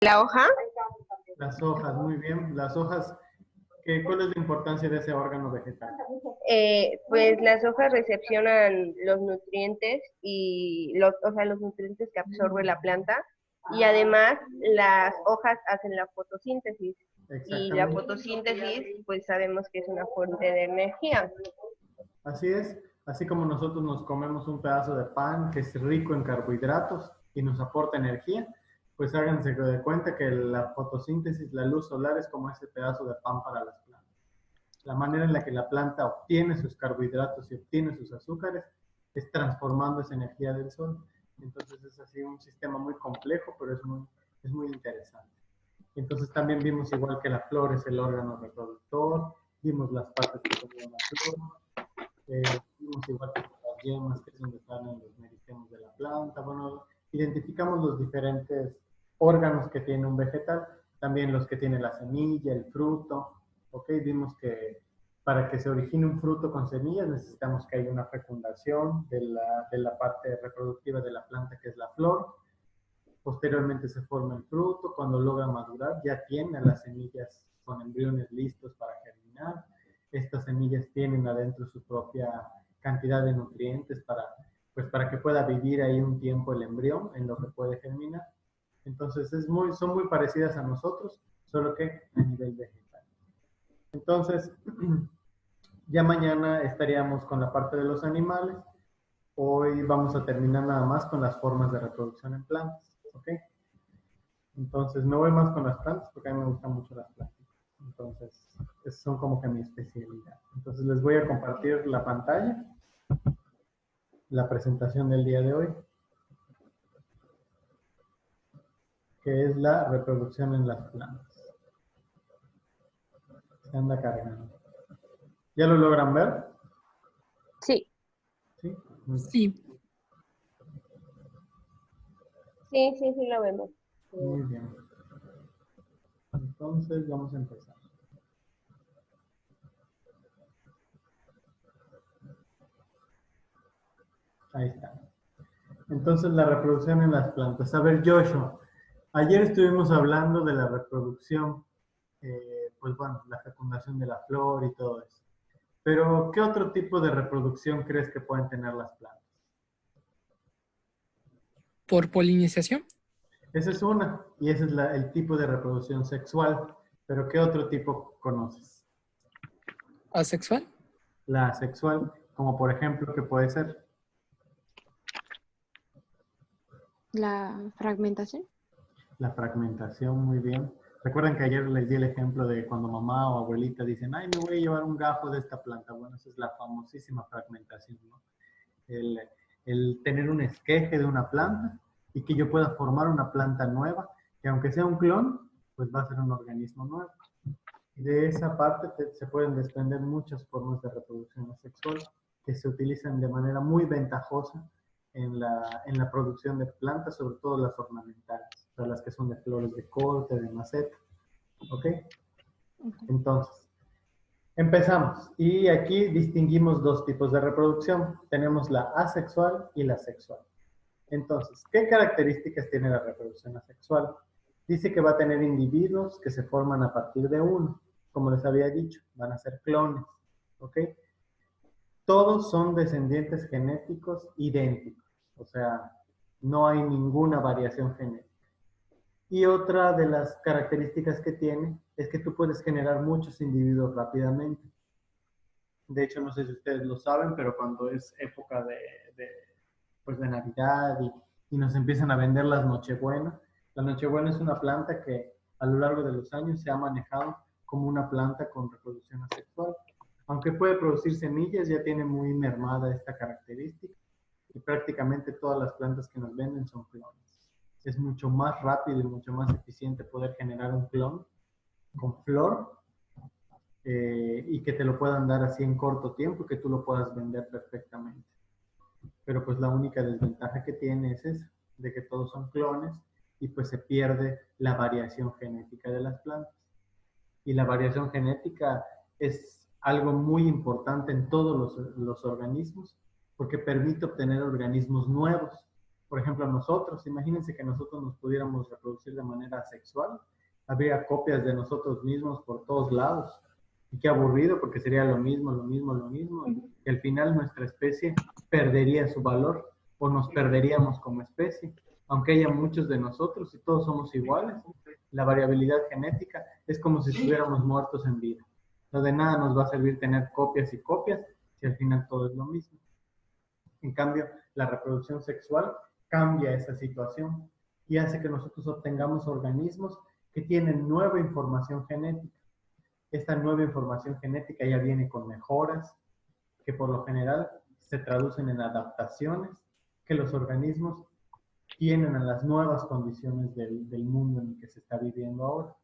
La hoja, Las hojas, muy bien. Las hojas, ¿cuál es la importancia de ese órgano vegetal? pues las hojas recepcionan los nutrientes los nutrientes que absorbe la planta y además las hojas hacen la fotosíntesis y la Exactamente. fotosíntesis pues sabemos que es una fuente de energía. Así es. Así como nosotros nos comemos un pedazo de pan que es rico en carbohidratos y nos aporta energía, pues háganse de cuenta que la fotosíntesis, la luz solar es como ese pedazo de pan para las plantas. La manera en la que la planta obtiene sus carbohidratos y obtiene sus azúcares es transformando esa energía del sol. Entonces es así un sistema muy complejo, pero es muy interesante. Entonces también vimos igual que la flor es el órgano reproductor, vimos las partes que forman la flor, vimos igual que las yemas, que es donde están los meristemos de la planta. Bueno, identificamos los diferentes órganos que tiene un vegetal, también los que tiene la semilla, el fruto. Ok, vimos que para que se origine un fruto con semillas necesitamos que haya una fecundación de la parte reproductiva de la planta, que es la flor. Posteriormente se forma el fruto. Cuando logra madurar ya tiene las semillas con embriones listos para germinar. Estas semillas tienen adentro su propia cantidad de nutrientes para que pueda vivir ahí un tiempo el embrión en lo que puede germinar. Entonces son muy parecidas a nosotros, solo que a nivel vegetal. Entonces, ya mañana estaríamos con la parte de los animales. Hoy vamos a terminar nada más con las formas de reproducción en plantas. ¿Ok? Entonces, me voy más con las plantas porque a mí me gustan mucho las plantas. Entonces, son como que mi especialidad. Entonces, les voy a compartir la pantalla, la presentación del día de hoy, que es la reproducción en las plantas. Se anda cargando. ¿Ya lo logran ver? Sí, Sí. Muy bien. Sí. sí lo vemos. Muy bien. Entonces, vamos a empezar. Ahí está. Entonces, la reproducción en las plantas. A ver, Joshua, ayer estuvimos hablando de la reproducción, pues bueno, la fecundación de la flor y todo eso. Pero, ¿qué otro tipo de reproducción crees que pueden tener las plantas? ¿Por polinización? Esa es una, y ese es el tipo de reproducción sexual. Pero, ¿qué otro tipo conoces? ¿Asexual? La asexual, como por ejemplo, ¿qué puede ser? La fragmentación. La fragmentación, muy bien. Recuerden que ayer les di el ejemplo de cuando mamá o abuelita dicen, ay, me voy a llevar un gajo de esta planta. Bueno, esa es la famosísima fragmentación, ¿no? El tener un esqueje de una planta y que yo pueda formar una planta nueva, que aunque sea un clon, pues va a ser un organismo nuevo. Y de esa parte se pueden desprender muchas formas de reproducción asexual que se utilizan de manera muy ventajosa en la producción de plantas, sobre todo las ornamentales, o sea, las que son de flores de corte, de maceta. ¿Ok? Entonces, empezamos. Y aquí distinguimos dos tipos de reproducción. Tenemos la asexual y la sexual. Entonces, ¿qué características tiene la reproducción asexual? Dice que va a tener individuos que se forman a partir de uno. Como les había dicho, van a ser clones. ¿Ok? Todos son descendientes genéticos idénticos. O sea, no hay ninguna variación genética. Y otra de las características que tiene es que tú puedes generar muchos individuos rápidamente. De hecho, no sé si ustedes lo saben, pero cuando es época pues de Navidad y nos empiezan a vender las Nochebuena, la Nochebuena es una planta que a lo largo de los años se ha manejado como una planta con reproducción asexual. Aunque puede producir semillas, ya tiene muy mermada esta característica y prácticamente todas las plantas que nos venden son clones. Es mucho más rápido y mucho más eficiente poder generar un clon con flor y que te lo puedan dar así en corto tiempo, que tú lo puedas vender perfectamente. Pero pues la única desventaja que tiene es esa, de que todos son clones y pues se pierde la variación genética de las plantas. Y la variación genética es algo muy importante en todos los organismos porque permite obtener organismos nuevos. Por ejemplo, nosotros, imagínense que nosotros nos pudiéramos reproducir de manera sexual. Habría copias de nosotros mismos por todos lados. Y qué aburrido, porque sería lo mismo, lo mismo, lo mismo. Y al final nuestra especie perdería su valor o nos perderíamos como especie. Aunque haya muchos de nosotros y todos somos iguales, la variabilidad genética es como si estuviéramos muertos en vida. No de nada nos va a servir tener copias y copias si al final todo es lo mismo. En cambio, la reproducción sexual cambia esa situación y hace que nosotros obtengamos organismos que tienen nueva información genética. Esta nueva información genética ya viene con mejoras que por lo general se traducen en adaptaciones que los organismos tienen a las nuevas condiciones del mundo en el que se está viviendo ahora.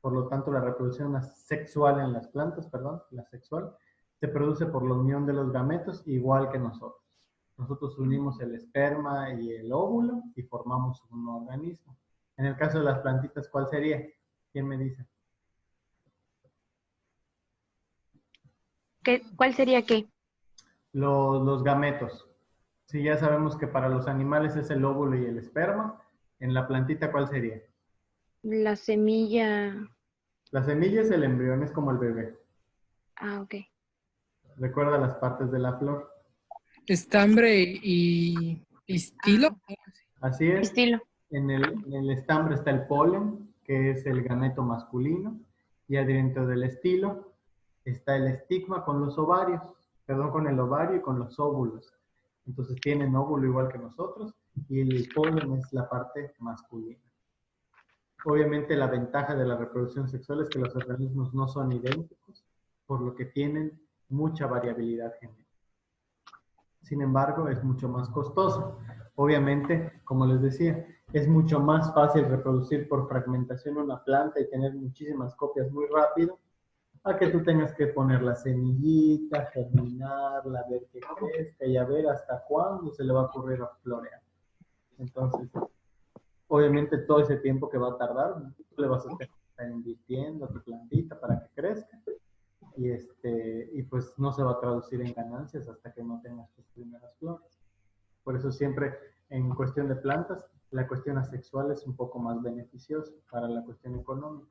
Por lo tanto, la reproducción sexual en las plantas, perdón, la sexual, se produce por la unión de los gametos igual que nosotros. Nosotros unimos el esperma y el óvulo y formamos un organismo. En el caso de las plantitas, ¿cuál sería? ¿Quién me dice? ¿Cuál sería qué? Los gametos. Si ya sabemos que para los animales es el óvulo y el esperma, en la plantita, ¿cuál sería? La semilla. La semilla es el embrión, es como el bebé. Ah, ok. Recuerda las partes de la flor. Estambre y pistilo. Así es. Estilo. En el estambre está el polen, que es el gameto masculino, y adentro del estilo está el estigma con los ovarios, perdón, con el ovario y con los óvulos. Entonces tienen óvulo igual que nosotros, y el polen es la parte masculina. Obviamente la ventaja de la reproducción sexual es que los organismos no son idénticos, por lo que tienen mucha variabilidad genética. Sin embargo, es mucho más costoso. Obviamente, como les decía, es mucho más fácil reproducir por fragmentación una planta y tener muchísimas copias muy rápido, a que tú tengas que poner la semillita, germinarla, ver qué crezca y a ver hasta cuándo se le va a ocurrir a florear. Entonces, obviamente todo ese tiempo que va a tardar, tú le vas a estar invirtiendo a tu plantita para que crezca y pues no se va a traducir en ganancias hasta que no tengas tus primeras flores. Por eso siempre en cuestión de plantas, la cuestión asexual es un poco más beneficiosa para la cuestión económica.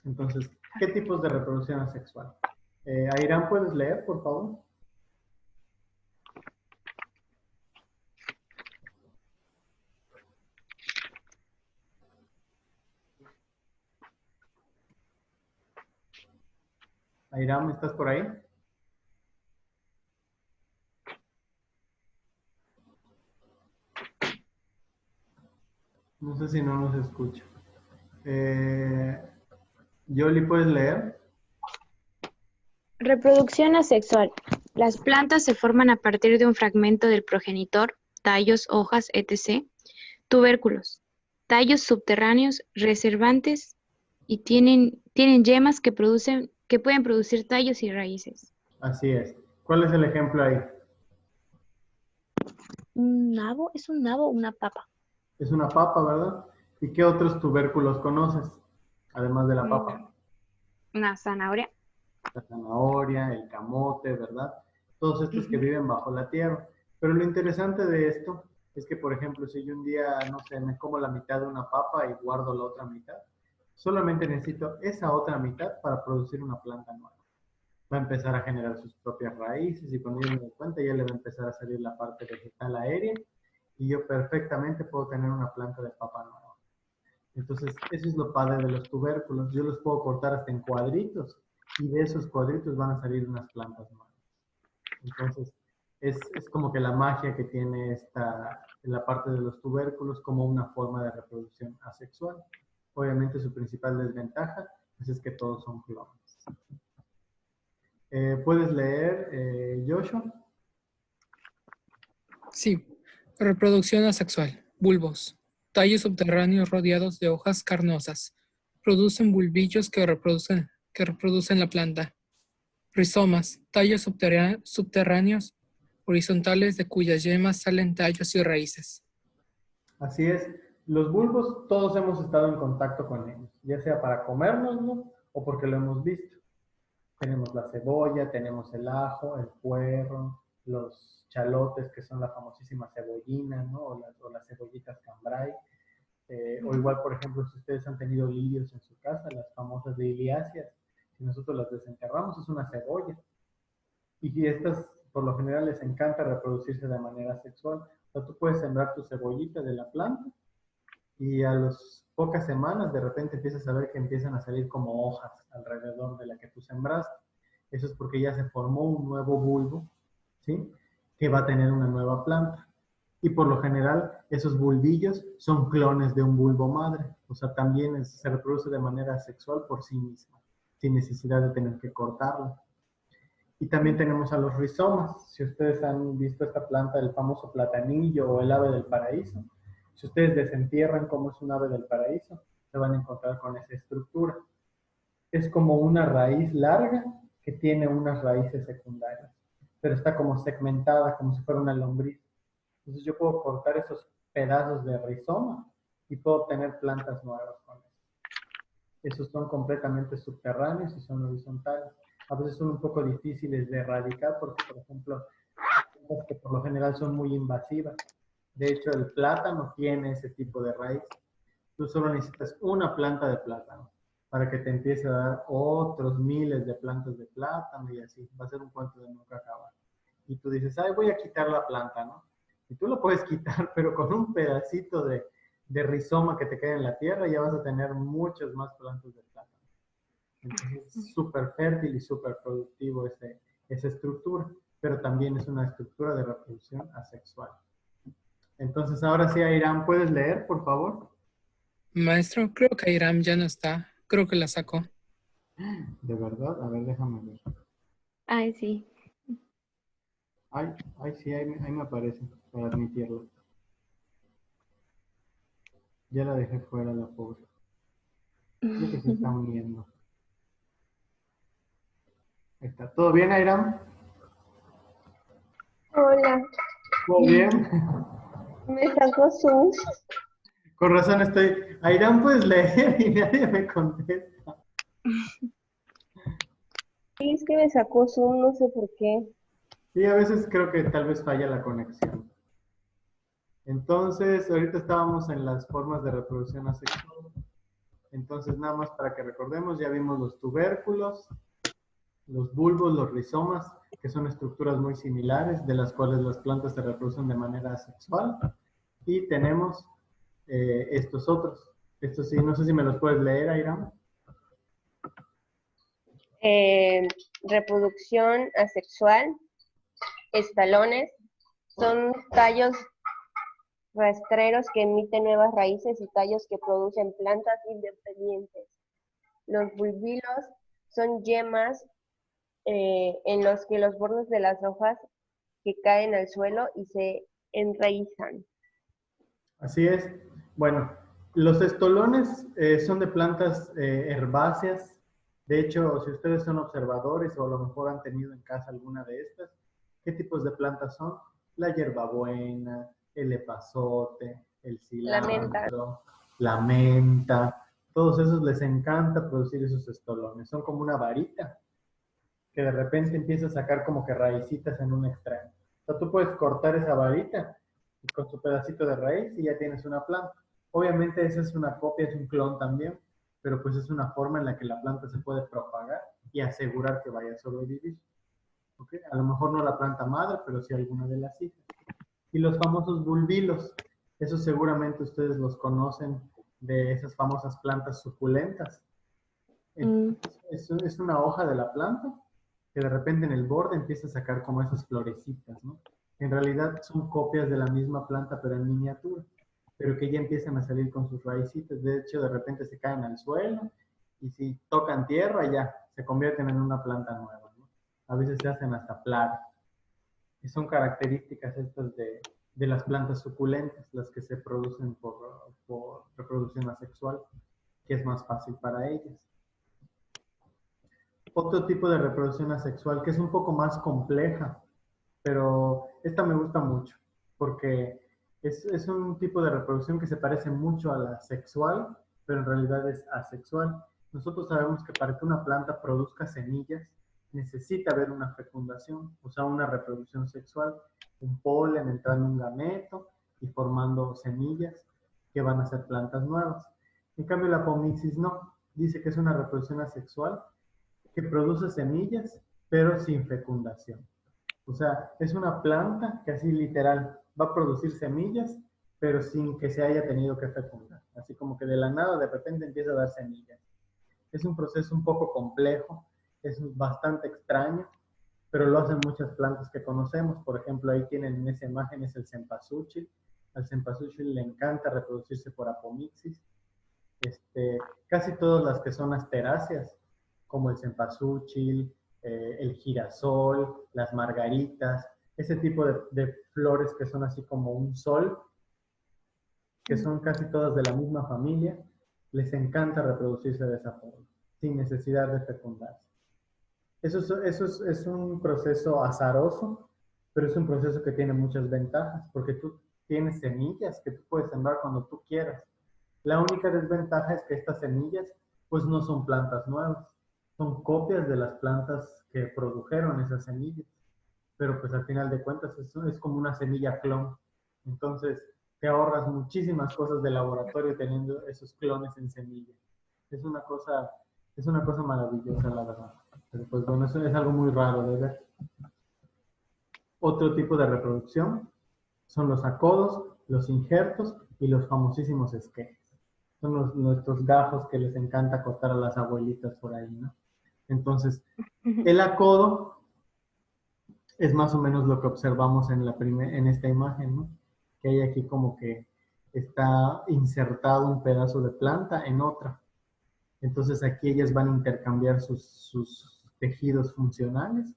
Entonces, ¿qué tipos de reproducción asexual? Airán, ¿puedes leer, por favor? Airán, ¿estás por ahí? No sé si no nos escucha. Yoli, ¿puedes leer? Reproducción asexual. Las plantas se forman a partir de un fragmento del progenitor, tallos, hojas, etc., tubérculos, tallos subterráneos reservantes y tienen yemas que pueden producir tallos y raíces. Así es. ¿Cuál es el ejemplo ahí? ¿Un nabo? ¿Es un nabo o una papa? Es una papa, ¿verdad? ¿Y qué otros tubérculos conoces? Además de la papa. Una zanahoria. La zanahoria, el camote, ¿verdad? Todos estos que viven bajo la tierra. Pero lo interesante de esto es que, por ejemplo, si yo un día, no sé, me como la mitad de una papa y guardo la otra mitad, solamente necesito esa otra mitad para producir una planta nueva. Va a empezar a generar sus propias raíces y cuando yo me doy cuenta ya le va a empezar a salir la parte vegetal aérea y yo perfectamente puedo tener una planta de papa nueva. Entonces, eso es lo padre de los tubérculos. Yo los puedo cortar hasta en cuadritos y de esos cuadritos van a salir unas plantas nuevas. Entonces, es como que la magia que tiene la parte de los tubérculos como una forma de reproducción asexual. Obviamente su principal desventaja pues, es que todos son clones. ¿Puedes leer, Joshua? Sí. Reproducción asexual. Bulbos. Tallos subterráneos rodeados de hojas carnosas. Producen bulbillos que reproducen la planta. Rizomas. Tallos subterráneos horizontales de cuyas yemas salen tallos y raíces. Así es. Los bulbos todos hemos estado en contacto con ellos, ya sea para comérnoslo o porque lo hemos visto. Tenemos la cebolla, tenemos el ajo, el puerro, los chalotes, que son la famosísima cebollina, ¿no? O las cebollitas cambray. O igual, por ejemplo, si ustedes han tenido lirios en su casa, las famosas liliáceas, si nosotros las desenterramos, es una cebolla. Y estas, por lo general, les encanta reproducirse de manera sexual. O sea, tú puedes sembrar tu cebollita de la planta y a las pocas semanas de repente empiezas a ver que empiezan a salir como hojas alrededor de la que tú sembraste. Eso es porque ya se formó un nuevo bulbo, ¿sí? Que va a tener una nueva planta. Y por lo general, esos bulbillos son clones de un bulbo madre. O sea, también se reproduce de manera sexual por sí misma, sin necesidad de tener que cortarla. Y también tenemos a los rizomas. Si ustedes han visto esta planta, el famoso platanillo o el ave del paraíso, si ustedes desentierran cómo es un ave del paraíso, se van a encontrar con esa estructura. Es como una raíz larga que tiene unas raíces secundarias, pero está como segmentada, como si fuera una lombriz. Entonces yo puedo cortar esos pedazos de rizoma y puedo obtener plantas nuevas con eso. Esos son completamente subterráneos y son horizontales. A veces son un poco difíciles de erradicar porque, por ejemplo, que por lo general son muy invasivas. De hecho, el plátano tiene ese tipo de raíz. Tú solo necesitas una planta de plátano para que te empiece a dar otros miles de plantas de plátano y así. Va a ser un cuento de nunca acabar. Y tú dices, ay, voy a quitar la planta, ¿no? Y tú lo puedes quitar, pero con un pedacito de rizoma que te quede en la tierra ya vas a tener muchas más plantas de plátano. Entonces es súper fértil y súper productivo esa estructura, pero también es una estructura de reproducción asexual. Entonces ahora sí, Airam, ¿puedes leer, por favor? Maestro, creo que Airam ya no está. Creo que la sacó. ¿De verdad? A ver, déjame ver. Ay, sí. Ay, sí, ahí me aparece para admitirlo. Ya la dejé fuera, la pobre. Creo que se está uniendo. Ahí está. ¿Todo bien, Airam? Hola, ¿Todo bien? me sacó Zoom. Con razón estoy. Airam, ¿puedes leer? Y nadie me contesta. Sí, es que me sacó Zoom, no sé por qué. Sí, a veces creo que tal vez falla la conexión. Entonces, ahorita estábamos en las formas de reproducción asexual. Entonces, nada más para que recordemos, ya vimos los tubérculos, los bulbos, los rizomas, que son estructuras muy similares, de las cuales las plantas se reproducen de manera asexual. Y tenemos estos otros. Estos sí, no sé si me los puedes leer, Airam. Reproducción asexual, estolones, son tallos rastreros que emiten nuevas raíces y tallos que producen plantas independientes. Los bulbilos son yemas en los que los bordes de las hojas que caen al suelo y se enraizan. Así es. Bueno, los estolones son de plantas herbáceas. De hecho, si ustedes son observadores o a lo mejor han tenido en casa alguna de estas, ¿qué tipos de plantas son? La hierbabuena, el epazote, el cilantro, la menta. Todos esos les encanta producir esos estolones. Son como una varita que de repente empieza a sacar como que raícitas en un extremo. O sea, tú puedes cortar esa varita y con su pedacito de raíz y ya tienes una planta. Obviamente esa es una copia, es un clon también, pero pues es una forma en la que la planta se puede propagar y asegurar que vaya a sobrevivir. ¿Okay? A lo mejor no la planta madre, pero sí alguna de las hijas. Y los famosos bulbilos, esos seguramente ustedes los conocen de esas famosas plantas suculentas. Es una hoja de la planta que de repente en el borde empieza a sacar como esas florecitas, ¿no? En realidad son copias de la misma planta, pero en miniatura, pero que ya empiezan a salir con sus raícitas. De hecho, de repente se caen al suelo y si tocan tierra ya se convierten en una planta nueva, ¿no? A veces se hacen hasta plagas. Y son características estas de las plantas suculentas, las que se producen por reproducción asexual, que es más fácil para ellas. Otro tipo de reproducción asexual que es un poco más compleja, pero esta me gusta mucho porque es un tipo de reproducción que se parece mucho a la sexual, pero en realidad es asexual. Nosotros sabemos que para que una planta produzca semillas, necesita haber una fecundación, o sea, una reproducción sexual, un polen entrando en un gameto y formando semillas que van a ser plantas nuevas. En cambio, la apomixis no, dice que es una reproducción asexual que produce semillas, pero sin fecundación. O sea, es una planta que así literal va a producir semillas, pero sin que se haya tenido que fecundar. Así como que de la nada de repente empieza a dar semillas. Es un proceso un poco complejo, es bastante extraño, pero lo hacen muchas plantas que conocemos. Por ejemplo, ahí tienen en esa imagen es el cempasúchil. Al cempasúchil le encanta reproducirse por apomixis. Casi todas las que son asteráceas, como el cempasúchil, el girasol, las margaritas, ese tipo de flores que son así como un sol, que son casi todas de la misma familia, les encanta reproducirse de esa forma, sin necesidad de fecundarse. Eso es un proceso azaroso, pero es un proceso que tiene muchas ventajas, porque tú tienes semillas que tú puedes sembrar cuando tú quieras. La única desventaja es que estas semillas, pues no son plantas nuevas, son copias de las plantas que produjeron esas semillas, pero pues al final de cuentas es como una semilla clon. Entonces te ahorras muchísimas cosas de laboratorio teniendo esos clones en semilla. Es una cosa maravillosa, la verdad. Pero pues bueno, eso es algo muy raro de ver. Otro tipo de reproducción son los acodos, los injertos y los famosísimos esquejes. Son nuestros gajos que les encanta cortar a las abuelitas por ahí, ¿no? Entonces, el acodo es más o menos lo que observamos en esta imagen, ¿no? Que hay aquí como que está insertado un pedazo de planta en otra. Entonces aquí ellas van a intercambiar sus tejidos funcionales.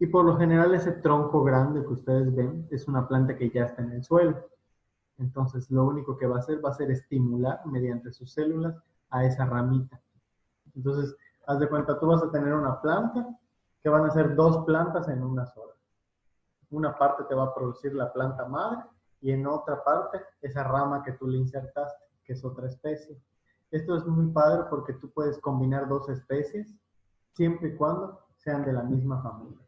Y por lo general ese tronco grande que ustedes ven es una planta que ya está en el suelo. Entonces lo único que va a ser estimular mediante sus células a esa ramita. Entonces, haz de cuenta, tú vas a tener una planta que van a ser dos plantas en una sola. Una parte te va a producir la planta madre y en otra parte esa rama que tú le insertaste, que es otra especie. Esto es muy padre porque tú puedes combinar dos especies siempre y cuando sean de la misma familia.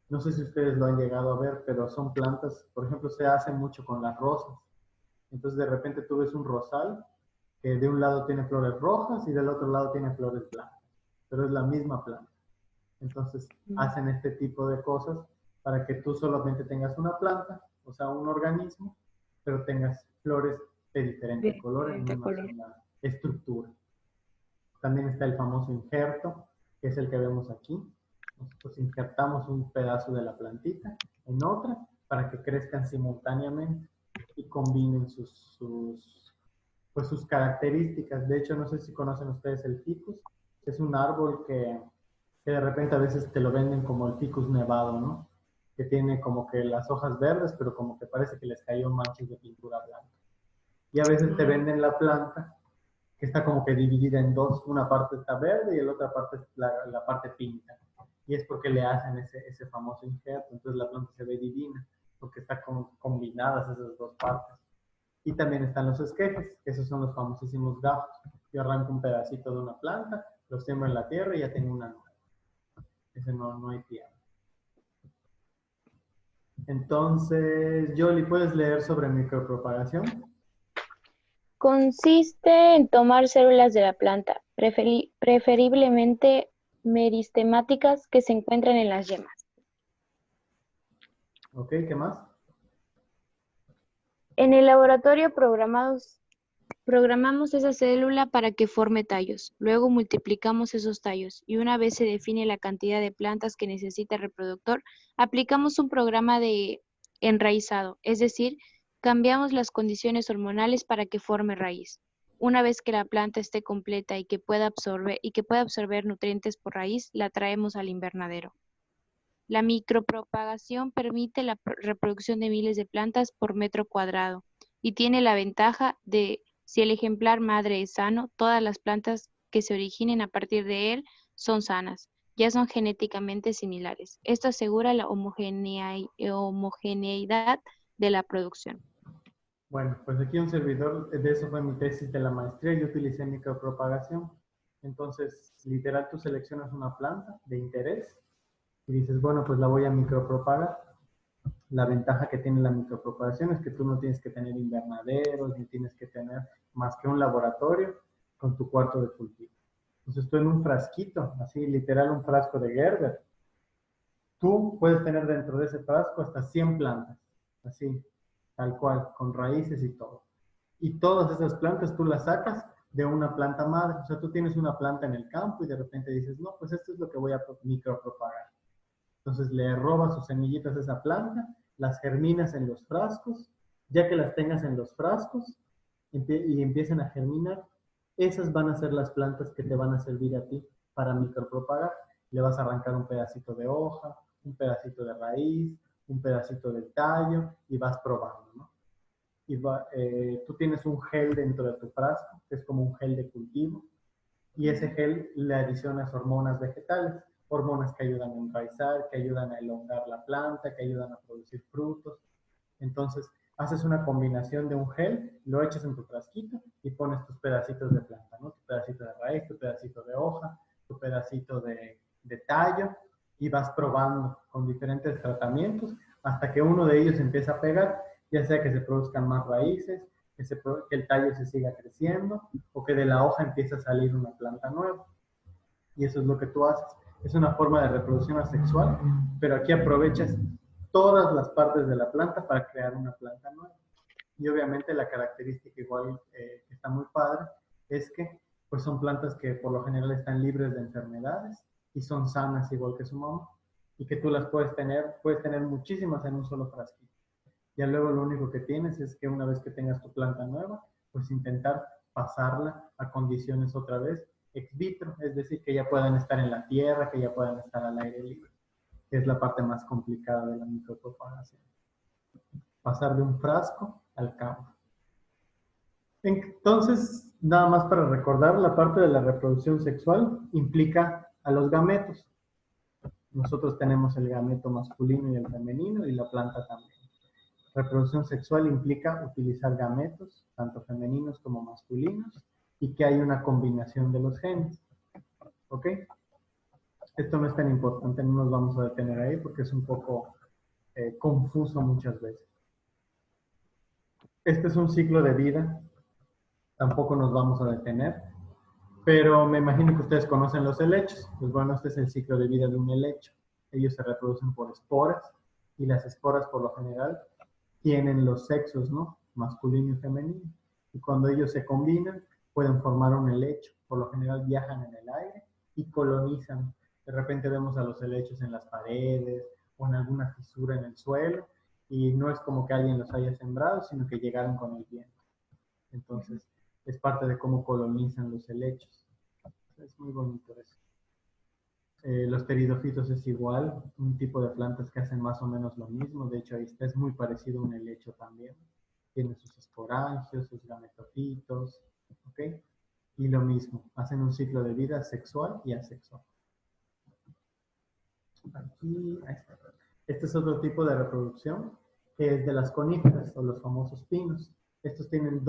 No sé si ustedes lo han llegado a ver, pero son plantas, por ejemplo, se hace mucho con las rosas. Entonces de repente tú ves un rosal que de un lado tiene flores rojas y del otro lado tiene flores blancas, pero es la misma planta. Entonces hacen este tipo de cosas para que tú solamente tengas una planta, o sea, un organismo, pero tengas flores de diferente color en una sola estructura. También está el famoso injerto, que es el que vemos aquí. Nosotros injertamos un pedazo de la plantita en otra para que crezcan simultáneamente y combinen pues sus características. De hecho, no sé si conocen ustedes el ficus. Es un árbol que de repente a veces te lo venden como el ficus nevado, ¿no? Que tiene como que las hojas verdes, pero como que parece que les cayó manchas de pintura blanca. Y a veces te venden la planta que está como que dividida en dos. Una parte está verde y la otra parte es la parte pinta. Y es porque le hacen ese famoso injerto. Entonces la planta se ve divina, porque están combinadas esas dos partes. Y también están los esquejes, que esos son los famosísimos gajos. Yo arranco un pedacito de una planta, lo siembro en la tierra y ya tengo una nueva. Ese no hay pierde. Entonces, Yoli, ¿puedes leer sobre micropropagación? Consiste en tomar células de la planta, preferiblemente meristemáticas que se encuentran en las yemas. Ok, ¿qué más? En el laboratorio programamos esa célula para que forme tallos. Luego multiplicamos esos tallos y una vez se define la cantidad de plantas que necesita el reproductor, aplicamos un programa de enraizado, es decir, cambiamos las condiciones hormonales para que forme raíz. Una vez que la planta esté completa y que pueda absorber nutrientes por raíz, la traemos al invernadero. La micropropagación permite la reproducción de miles de plantas por metro cuadrado y tiene la ventaja de, si el ejemplar madre es sano, todas las plantas que se originen a partir de él son sanas, ya son genéticamente similares. Esto asegura la homogeneidad de la producción. Bueno, pues aquí un servidor, de eso fue mi tesis de la maestría, yo utilicé micropropagación. Entonces, literal, tú seleccionas una planta de interés y dices, bueno, pues la voy a micropropagar. La ventaja que tiene la micropropagación es que tú no tienes que tener invernaderos, ni tienes que tener más que un laboratorio con tu cuarto de cultivo. Entonces tú en un frasquito, así literal un frasco de Gerber, tú puedes tener dentro de ese frasco hasta 100 plantas, así, tal cual, con raíces y todo. Y todas esas plantas tú las sacas de una planta madre. O sea, tú tienes una planta en el campo y de repente dices, no, pues esto es lo que voy a micropropagar. Entonces le robas sus semillitas a esa planta, las germinas en los frascos, ya que las tengas en los frascos y empiecen a germinar, esas van a ser las plantas que te van a servir a ti para micropropagar. Le vas a arrancar un pedacito de hoja, un pedacito de raíz, un pedacito del tallo y vas probando, ¿no? Y tú tienes un gel dentro de tu frasco, que es como un gel de cultivo, y ese gel le adicionas hormonas vegetales, hormonas que ayudan a enraizar, que ayudan a elongar la planta, que ayudan a producir frutos. Entonces, haces una combinación de un gel, lo echas en tu frasquito y pones tus pedacitos de planta, ¿no? Tu pedacito de raíz, tu pedacito de hoja, tu pedacito de tallo, y vas probando con diferentes tratamientos hasta que uno de ellos empieza a pegar, ya sea que se produzcan más raíces, que el tallo se siga creciendo o que de la hoja empiece a salir una planta nueva. Y eso es lo que tú haces. Es una forma de reproducción asexual, pero aquí aprovechas todas las partes de la planta para crear una planta nueva. Y obviamente la característica igual que está muy padre es que pues son plantas que por lo general están libres de enfermedades y son sanas igual que su mamá, y que tú las puedes tener muchísimas en un solo frasquito. Ya luego lo único que tienes es que una vez que tengas tu planta nueva, pues intentar pasarla a condiciones otra vez ex vitro, es decir, que ya puedan estar en la tierra, que ya puedan estar al aire libre, que es la parte más complicada de la micropropagación. Pasar de un frasco al campo. Entonces, nada más para recordar, la parte de la reproducción sexual implica a los gametos. Nosotros tenemos el gameto masculino y el femenino y la planta también. Reproducción sexual implica utilizar gametos, tanto femeninos como masculinos, y que hay una combinación de los genes. ¿Ok? Esto no es tan importante, no nos vamos a detener ahí porque es un poco confuso muchas veces. Este es un ciclo de vida, tampoco nos vamos a detener, pero me imagino que ustedes conocen los helechos. Pues bueno, este es el ciclo de vida de un helecho. Ellos se reproducen por esporas, y las esporas por lo general tienen los sexos, ¿no? Masculino y femenino. Y cuando ellos se combinan, pueden formar un helecho. Por lo general viajan en el aire y colonizan. De repente vemos a los helechos en las paredes o en alguna fisura en el suelo, y no es como que alguien los haya sembrado, sino que llegaron con el viento. Entonces, es parte de cómo colonizan los helechos. Es muy bonito eso. Los pteridofitos es igual, un tipo de plantas que hacen más o menos lo mismo. De hecho, ahí está, es muy parecido a un helecho también. Tiene sus esporangios, sus gametofitos, ¿ok? Y lo mismo, hacen un ciclo de vida sexual y asexual. Aquí, ahí está. Este es otro tipo de reproducción, que es de las coníferas o los famosos pinos. Estos tienen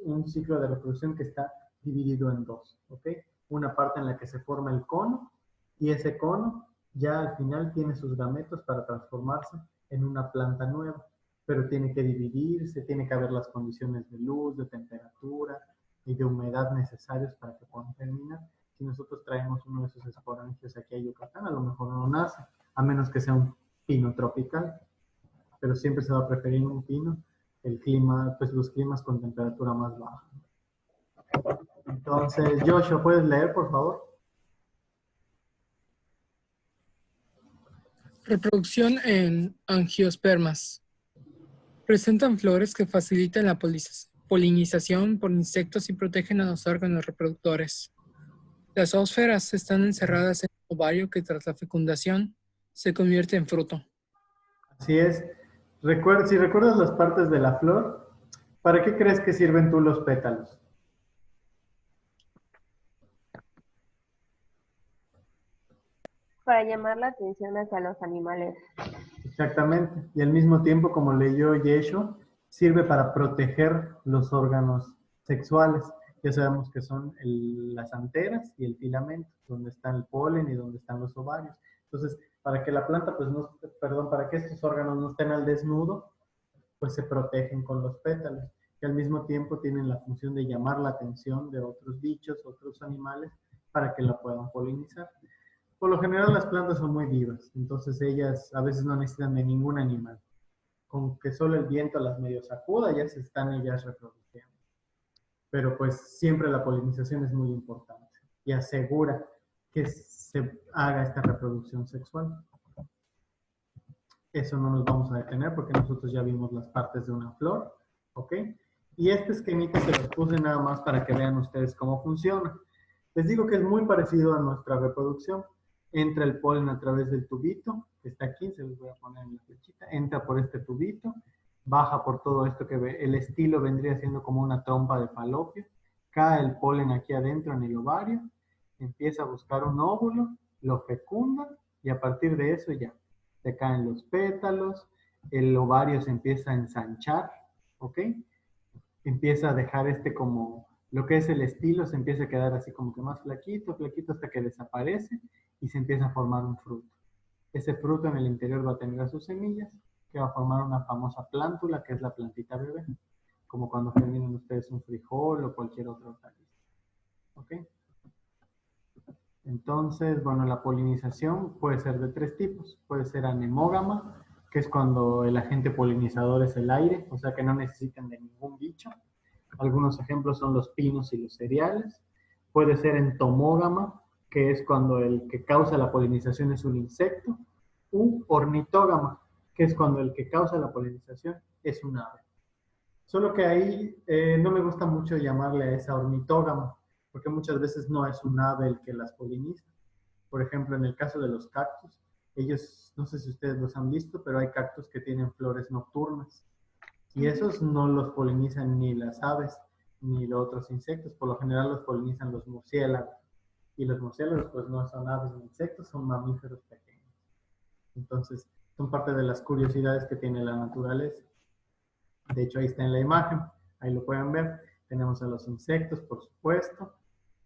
un ciclo de reproducción que está dividido en dos, ¿ok? Una parte en la que se forma el cono, y ese cono ya al final tiene sus gametos para transformarse en una planta nueva, pero tiene que dividirse, tiene que haber las condiciones de luz, de temperatura y de humedad necesarios para que puedan germinar. Si nosotros traemos uno de esos esporangios aquí a Yucatán, a lo mejor no nace, a menos que sea un pino tropical, pero siempre se va a preferir un pino, el clima, pues los climas con temperatura más baja. Entonces, Joshua, ¿puedes leer, por favor? Reproducción en angiospermas. Presentan flores que facilitan la polinización por insectos y protegen a los órganos reproductores. Las ósferas están encerradas en el ovario que tras la fecundación se convierte en fruto. Así es. Si recuerdas las partes de la flor, ¿para qué crees que sirven tú los pétalos? Para llamar la atención hacia los animales. Exactamente. Y al mismo tiempo, como leyó Yeshua, sirve para proteger los órganos sexuales. Ya sabemos que son las anteras y el filamento, donde está el polen y donde están los ovarios. Entonces, para que la planta, pues no, perdón, para que estos órganos no estén al desnudo, pues se protegen con los pétalos, que al mismo tiempo tienen la función de llamar la atención de otros bichos, otros animales, para que la puedan polinizar. Por lo general las plantas son muy vivas, entonces ellas a veces no necesitan de ningún animal. Con que solo el viento las medio sacuda, ya se están ellas reproduciendo. Pero pues siempre la polinización es muy importante y asegura que se haga esta reproducción sexual. Eso no nos vamos a detener porque nosotros ya vimos las partes de una flor, ¿ok? Y este esquemita se los puse nada más para que vean ustedes cómo funciona. Les digo que es muy parecido a nuestra reproducción. Entra el polen a través del tubito, que está aquí, se los voy a poner en la flechita. Entra por este tubito, baja por todo esto que ve. El estilo vendría siendo como una trompa de falopio. Cae el polen aquí adentro en el ovario, empieza a buscar un óvulo, lo fecunda y a partir de eso ya se caen los pétalos, el ovario se empieza a ensanchar, ¿ok? Empieza a dejar como lo que es el estilo, se empieza a quedar así como que más flaquito, flaquito hasta que desaparece y se empieza a formar un fruto. Ese fruto en el interior va a tener a sus semillas, que va a formar una famosa plántula, que es la plantita bebé, como cuando germinan ustedes un frijol o cualquier otra hortaliza, ¿ok? Entonces, bueno, la polinización puede ser de 3 tipos. Puede ser anemógama, que es cuando el agente polinizador es el aire, o sea que no necesitan de ningún bicho. Algunos ejemplos son los pinos y los cereales. Puede ser entomógama, que es cuando el que causa la polinización es un insecto. U ornitógama, que es cuando el que causa la polinización es un ave. Solo que ahí no me gusta mucho llamarle a esa ornitógama, porque muchas veces no es un ave el que las poliniza. Por ejemplo, en el caso de los cactus, ellos, no sé si ustedes los han visto, pero hay cactus que tienen flores nocturnas. Y esos no los polinizan ni las aves ni los otros insectos. Por lo general los polinizan los murciélagos. Y los murciélagos pues no son aves ni insectos, son mamíferos pequeños. Entonces, son parte de las curiosidades que tiene la naturaleza. De hecho, ahí está en la imagen, ahí lo pueden ver. Tenemos a los insectos, por supuesto,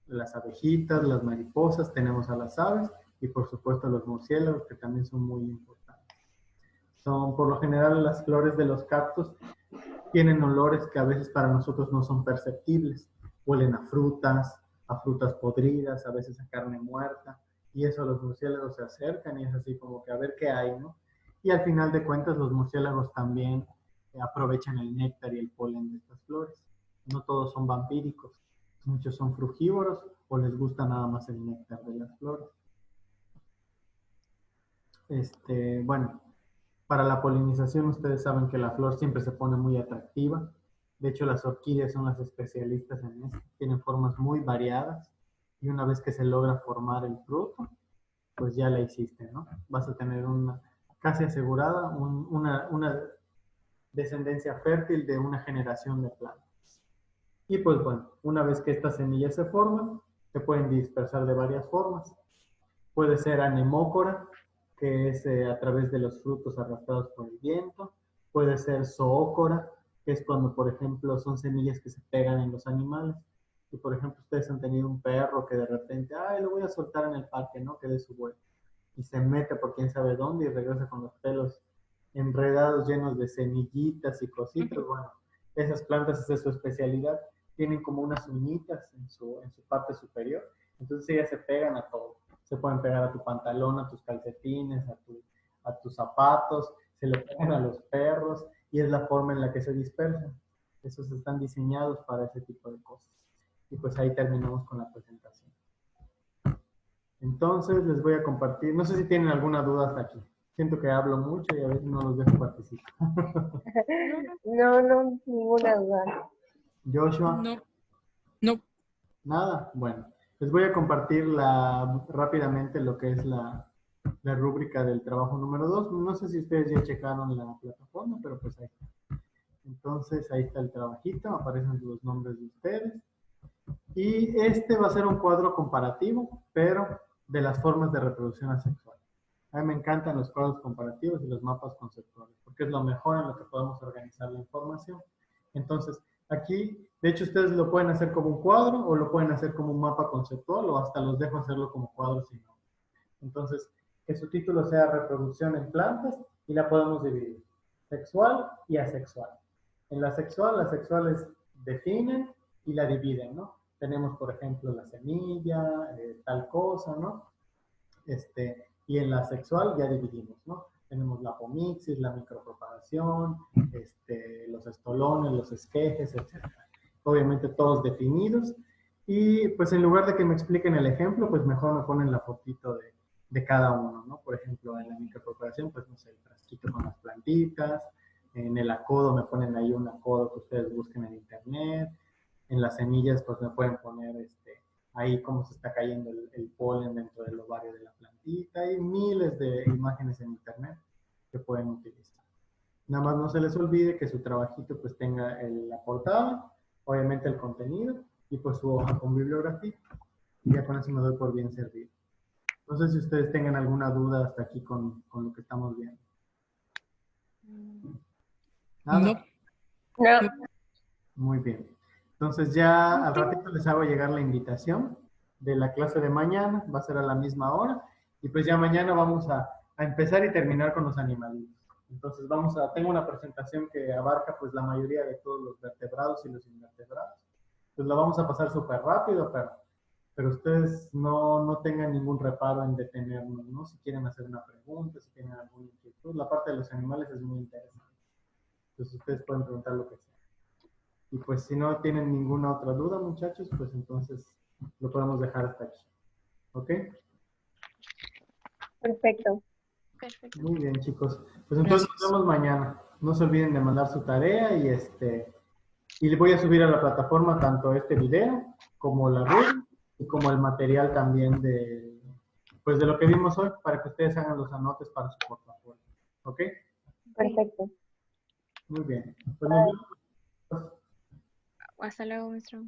las abejitas, las mariposas, tenemos a las aves y por supuesto a los murciélagos, que también son muy importantes. Son, por lo general, las flores de los cactus tienen olores que a veces para nosotros no son perceptibles. Huelen a frutas podridas, a veces a carne muerta, y eso los murciélagos se acercan y es así como que a ver qué hay, ¿no? Y al final de cuentas los murciélagos también aprovechan el néctar y el polen de estas flores. No todos son vampíricos, muchos son frugívoros o les gusta nada más el néctar de las flores. Bueno, para la polinización ustedes saben que la flor siempre se pone muy atractiva. De hecho, las orquídeas son las especialistas en esto. Tienen formas muy variadas y una vez que se logra formar el fruto, pues ya la hiciste, ¿no? Vas a tener casi asegurada una descendencia fértil de una generación de plantas. Y pues bueno, una vez que estas semillas se forman, se pueden dispersar de varias formas. Puede ser anemócora, que es a través de los frutos arrastrados por el viento. Puede ser zoócora, que es cuando, por ejemplo, son semillas que se pegan en los animales. Y, por ejemplo, ustedes han tenido un perro que de repente, ay, lo voy a soltar en el parque, ¿no? Que dé su vuelta. Y se mete por quién sabe dónde y regresa con los pelos enredados, llenos de semillitas y cositas. Bueno, esas plantas, esa es su especialidad. Tienen como unas uñitas en su parte superior. Entonces ellas se pegan a todo. Se pueden pegar a tu pantalón, a tus calcetines, a tus zapatos, se le pegan a los perros y es la forma en la que se dispersan. Esos están diseñados para ese tipo de cosas. Y pues ahí terminamos con la presentación. Entonces les voy a compartir, no sé si tienen alguna duda hasta aquí. Siento que hablo mucho y a veces no los dejo participar. No, ninguna duda. Joshua. No. Nada, bueno. Les voy a compartir rápidamente lo que es la rúbrica del trabajo número 2. No sé si ustedes ya checaron la plataforma, pero pues ahí está. Entonces ahí está el trabajito, aparecen los nombres de ustedes. Y este va a ser un cuadro comparativo, pero de las formas de reproducción asexual. A mí me encantan los cuadros comparativos y los mapas conceptuales, porque es lo mejor en lo que podemos organizar la información. Entonces, Aquí, de hecho, ustedes lo pueden hacer como un cuadro o lo pueden hacer como un mapa conceptual o hasta los dejo hacerlo como cuadro si no. Entonces, que su título sea reproducción en plantas y la podemos dividir. Sexual y asexual. En la sexual, las sexuales definen y la dividen, ¿no? Tenemos, por ejemplo, la semilla, tal cosa, ¿no? Y en la sexual ya dividimos, ¿no? Tenemos la apomixis, la micropropagación, los estolones, los esquejes, etc. Obviamente todos definidos. Y pues en lugar de que me expliquen el ejemplo, pues mejor me ponen la fotito de cada uno, ¿no? Por ejemplo, en la micropropagación, pues no sé, el frasquito con las plantitas. En el acodo me ponen ahí un acodo que ustedes busquen en internet. En las semillas, pues me pueden poner ahí cómo se está cayendo el polen dentro del ovario de la plantita. Hay miles de imágenes en internet que pueden utilizar. Nada más no se les olvide que su trabajito pues tenga la portada, obviamente el contenido y pues su hoja con bibliografía. Y ya con eso me doy por bien servido. No sé si ustedes tengan alguna duda hasta aquí con lo que estamos viendo. ¿Nada? No. No, Muy bien. Entonces ya al ratito les hago llegar la invitación de la clase de mañana, va a ser a la misma hora, y pues ya mañana vamos a empezar y terminar con los animalitos. Entonces tengo una presentación que abarca pues la mayoría de todos los vertebrados y los invertebrados. Pues la vamos a pasar súper rápido, pero ustedes no tengan ningún reparo en detenernos, ¿no? Si quieren hacer una pregunta, si tienen alguna inquietud, la parte de los animales es muy interesante. Entonces ustedes pueden preguntar lo que sea. Y pues si no tienen ninguna otra duda, muchachos, pues entonces lo podemos dejar hasta aquí. ¿Ok? perfecto. Perfecto. Muy bien, chicos. Pues entonces nos vemos mañana. No se olviden de mandar su tarea y le voy a subir a la plataforma tanto este video como la web y como el material también pues de lo que vimos hoy para que ustedes hagan los anotes para su portafolio. ¿Ok? Perfecto. Muy bien. Pues nos vemos. Hasta luego, maestro.